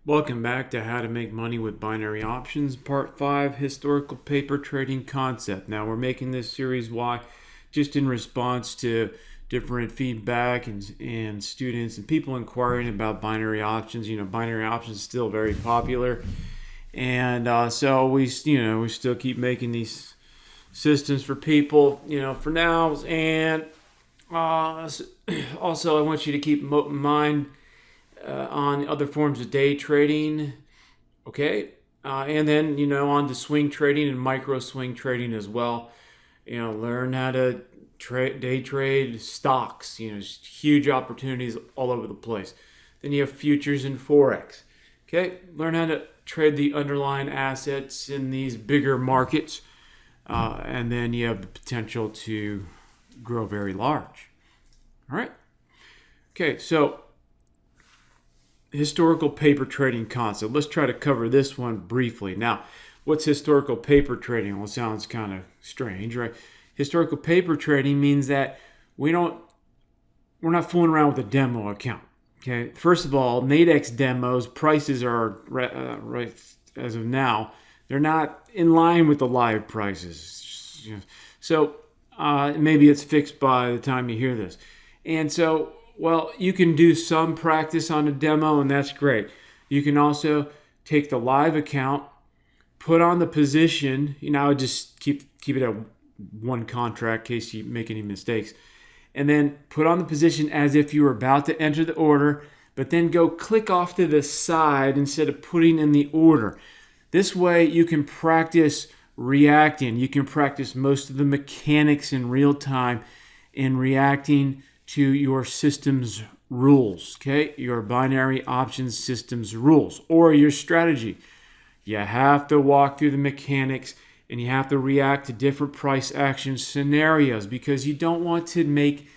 Welcome back to How to Make Money with Binary Options, Part 5, Historical Paper Trading Concept. Now, we're making this series why just in response to different feedback and students and people inquiring about binary options. Binary options is still very popular. And so we still keep making these systems for people, for now. And also, I want you to keep in mind on other forms of day trading. Okay. And then, on to swing trading and micro swing trading as well. Learn how to day trade stocks, huge opportunities all over the place. Then you have futures and Forex. Okay. Learn how to trade the underlying assets in these bigger markets. And then you have the potential to grow very large. All right. Okay. So, historical paper trading concept. Let's try to cover this one briefly. Now, what's historical paper trading? Well, it sounds kind of strange, right? Historical paper trading means that we're not fooling around with a demo account. Okay. First of all, NADEX demos prices are right as of now. They're not in line with the live prices. So maybe it's fixed by the time you hear this. And so, well, you can do some practice on a demo, and that's great. You can also take the live account, put on the position. I would just keep it at one contract in case you make any mistakes. And then put on the position as if you were about to enter the order, but then go click off to the side instead of putting in the order. This way you can practice reacting. You can practice most of the mechanics in real time in reacting to your system's rules, okay? Your binary options system's rules or your strategy. You have to walk through the mechanics and you have to react to different price action scenarios because you don't want to make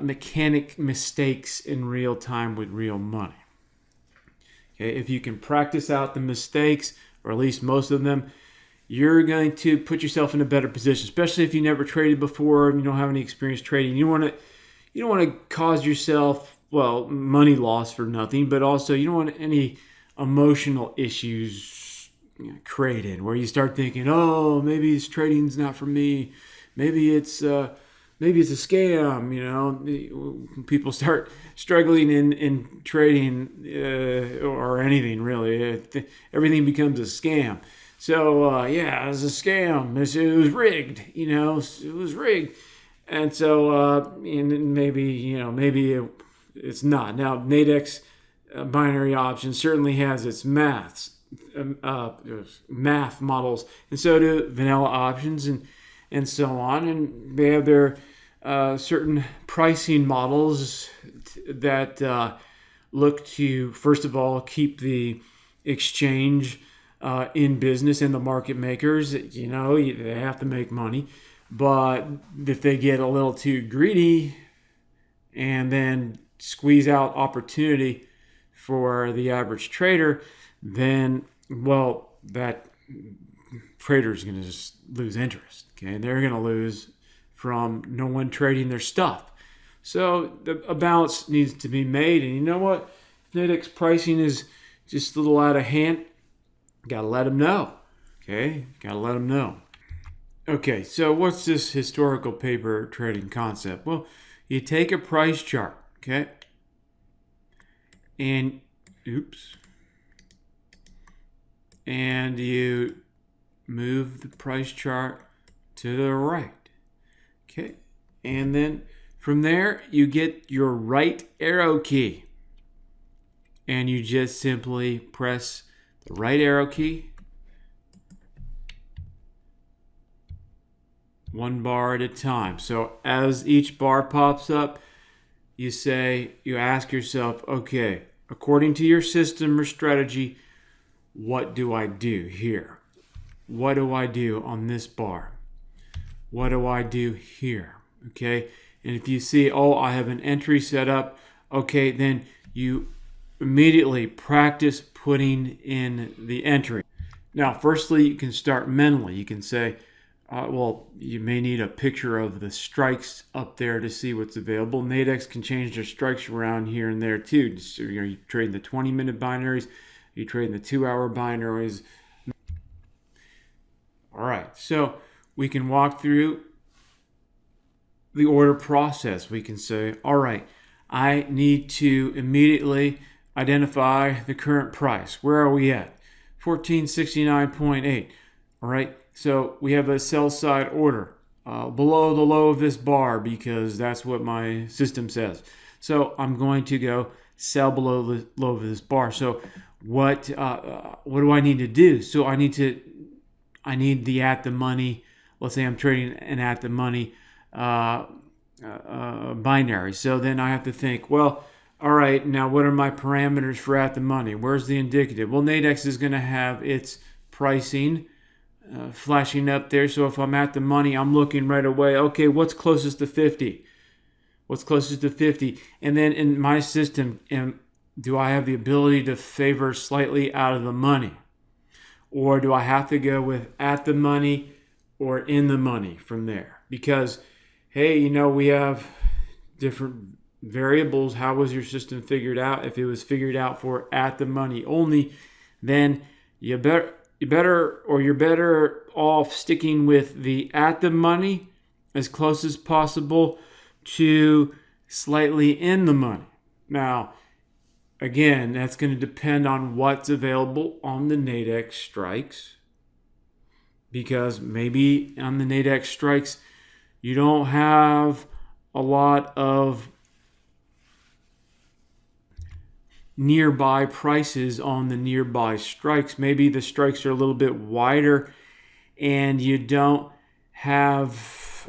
mechanic mistakes in real time with real money. Okay, if you can practice out the mistakes, or at least most of them, you're going to put yourself in a better position, especially if you never traded before and you don't have any experience trading. You don't want to cause yourself, money loss for nothing, but also you don't want any emotional issues created where you start thinking, oh, maybe this trading's not for me. Maybe it's a scam. People start struggling in trading or anything really. Everything becomes a scam. So it was a scam. It was rigged. It was rigged. And so maybe it's not. Now, NADEX binary option certainly has its math models, and so do vanilla options and so on. And they have their certain pricing models that look to, first of all, keep the exchange in business and the market makers. They have to make money. But if they get a little too greedy and then squeeze out opportunity for the average trader, then, that trader is going to just lose interest. Okay, and they're going to lose from no one trading their stuff. So a balance needs to be made. And you know what? If NADEX pricing is just a little out of hand, got to let them know. Okay, got to let them know. Okay, so what's this historical paper trading concept? Well, you take a price chart, okay? And you move the price chart to the right, okay? And then from there, you get your right arrow key. And you just simply press the right arrow key, one bar at a time. So as each bar pops up, you ask yourself, okay, according to your system or strategy, what do I do here? What do I do on this bar? What do I do here? Okay, and if you see, I have an entry set up, okay, then you immediately practice putting in the entry. Now, firstly, you can start mentally. You can say, you may need a picture of the strikes up there to see what's available. NADEX can change their strikes around here and there too. So you're trading the 20-minute binaries. you trade in the 2-hour binaries. All right, so we can walk through the order process. We can say, all right, I need to immediately identify the current price. Where are we at? 1469.8. All right, so we have a sell side order below the low of this bar because that's what my system says. So I'm going to go sell below the low of this bar. So what do I need to do? So I need the at the money. Let's say I'm trading an at the money binary. So then I have to think, well, all right, now what are my parameters for at the money? Where's the indicative? Well, NADEX is going to have its pricing flashing up there. So if I'm at the money, I'm looking right away, okay, what's closest to 50? What's closest to 50? And then in my system, do I have the ability to favor slightly out of the money? Or do I have to go with at the money or in the money from there? Because, hey, we have different variables. How was your system figured out? If it was figured out for at the money only, then you're better off sticking with the at the money as close as possible to slightly in the money. Now, again, that's going to depend on what's available on the NADEX strikes, because maybe on the NADEX strikes you don't have a lot of nearby prices on the nearby strikes. Maybe the strikes are a little bit wider and you don't have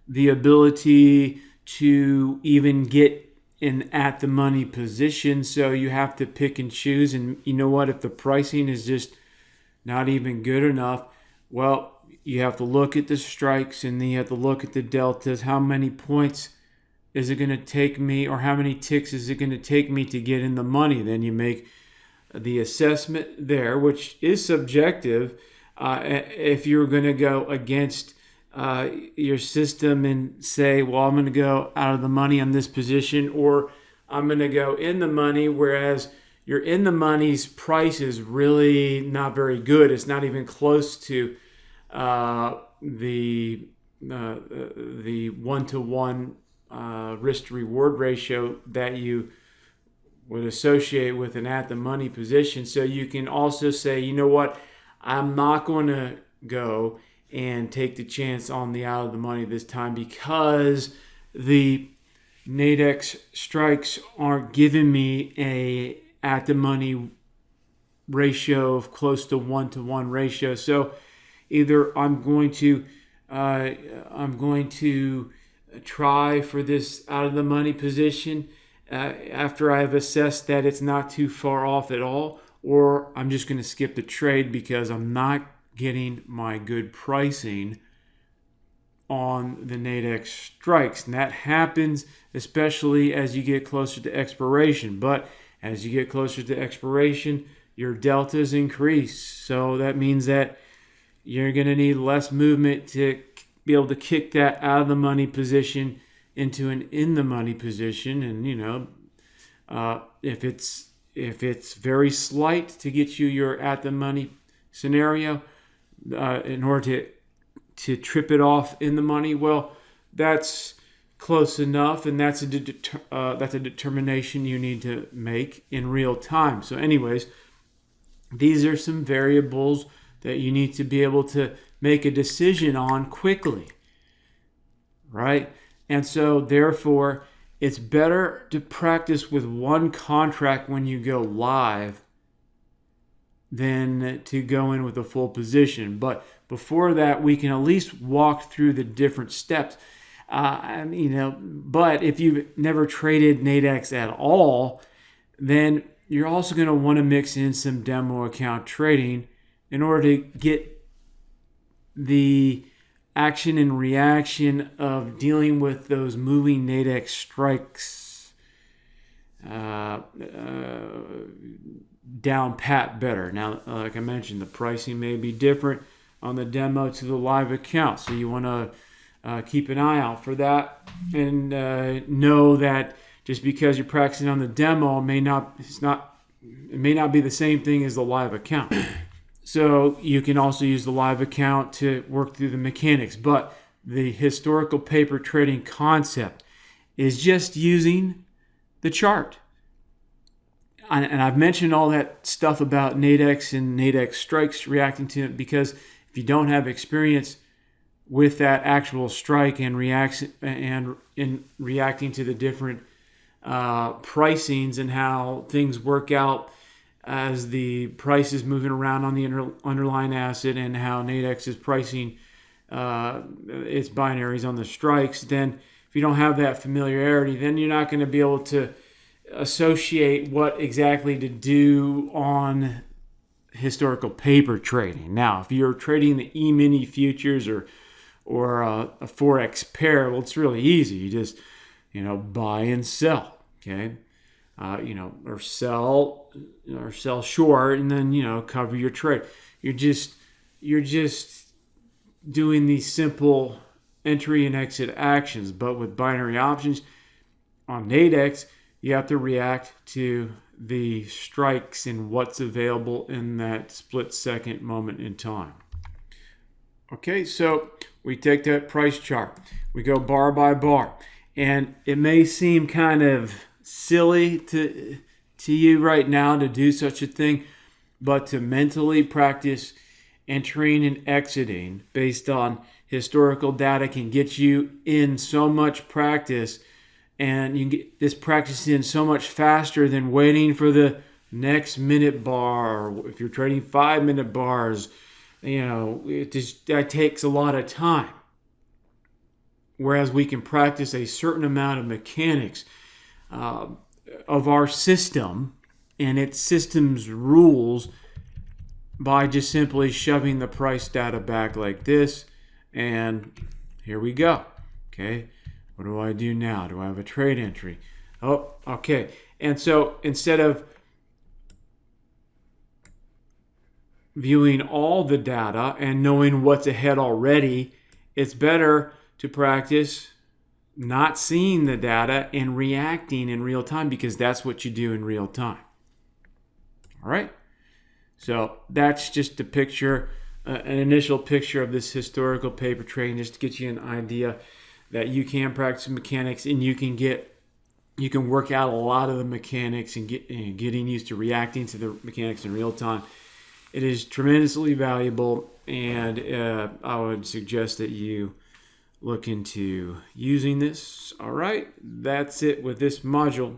the ability to even get in at the money position. So you have to pick and choose. And you know what? If the pricing is just not even good enough, well, you have to look at the strikes and then you have to look at the deltas. How many points is it going to take me, or how many ticks is it going to take me to get in the money? Then you make the assessment there, which is subjective. If you're going to go against your system and say, well, I'm going to go out of the money on this position, or I'm going to go in the money, whereas your in the money's price is really not very good. It's not even close to the 1-to-1 risk to reward ratio that you would associate with an at the money position. So you can also say, you know what, I'm not going to go and take the chance on the out of the money this time because the NADEX strikes aren't giving me a at the money ratio of close to 1-to-1 ratio. So either I'm going to try for this out of the money position after I've assessed that it's not too far off at all, or I'm just going to skip the trade because I'm not getting my good pricing on the NADEX strikes. And that happens especially as you get closer to expiration. But as you get closer to expiration, your deltas increase. So that means that you're going to need less movement to be able to kick that out of the money position into an in the money position. And if it's very slight to get you your at the money scenario, in order to trip it off in the money, well, that's close enough, and that's a determination you need to make in real time. So anyways, these are some variables that you need to be able to make a decision on quickly, right? And so therefore, it's better to practice with one contract when you go live than to go in with a full position. But before that, we can at least walk through the different steps. But if you've never traded NADEX at all, then you're also going to want to mix in some demo account trading in order to get the action and reaction of dealing with those moving NADEX strikes down pat better. Now, like I mentioned, the pricing may be different on the demo to the live account, so you want to keep an eye out for that and know that Just because you're practicing on the demo it may not be the same thing as the live account. So you can also use the live account to work through the mechanics. But the historical paper trading concept is just using the chart. And I've mentioned all that stuff about NADEX and NADEX strikes reacting to it because if you don't have experience with that actual strike and in reacting to the different pricings and how things work out as the price is moving around on the underlying asset and how NADEX is pricing its binaries on the strikes, then if you don't have that familiarity, then you're not going to be able to associate what exactly to do on historical paper trading. Now, if you're trading the E-mini futures or a Forex pair, well, it's really easy. You just, buy and sell, okay? Or sell short and then, cover your trade. You're just doing these simple entry and exit actions. But with binary options on NADEX, you have to react to the strikes and what's available in that split second moment in time. Okay, so we take that price chart. We go bar by bar. And it may seem kind of silly to you right now to do such a thing, but to mentally practice entering and exiting based on historical data can get you in so much practice. And you can get this practice in so much faster than waiting for the next minute bar. Or if you're trading 5-minute bars, that takes a lot of time. Whereas we can practice a certain amount of mechanics of our system and its system's rules by just simply shoving the price data back like this. And here we go. Okay. What do I do now? Do I have a trade entry? Oh, okay. And so instead of viewing all the data and knowing what's ahead already, it's better to practice not seeing the data and reacting in real time because that's what you do in real time. All right. So that's just a picture, an initial picture of this historical paper trading, just to get you an idea that you can practice mechanics and you can work out a lot of the mechanics and getting used to reacting to the mechanics in real time. It is tremendously valuable, and I would suggest that you look into using this. All right, that's it with this module.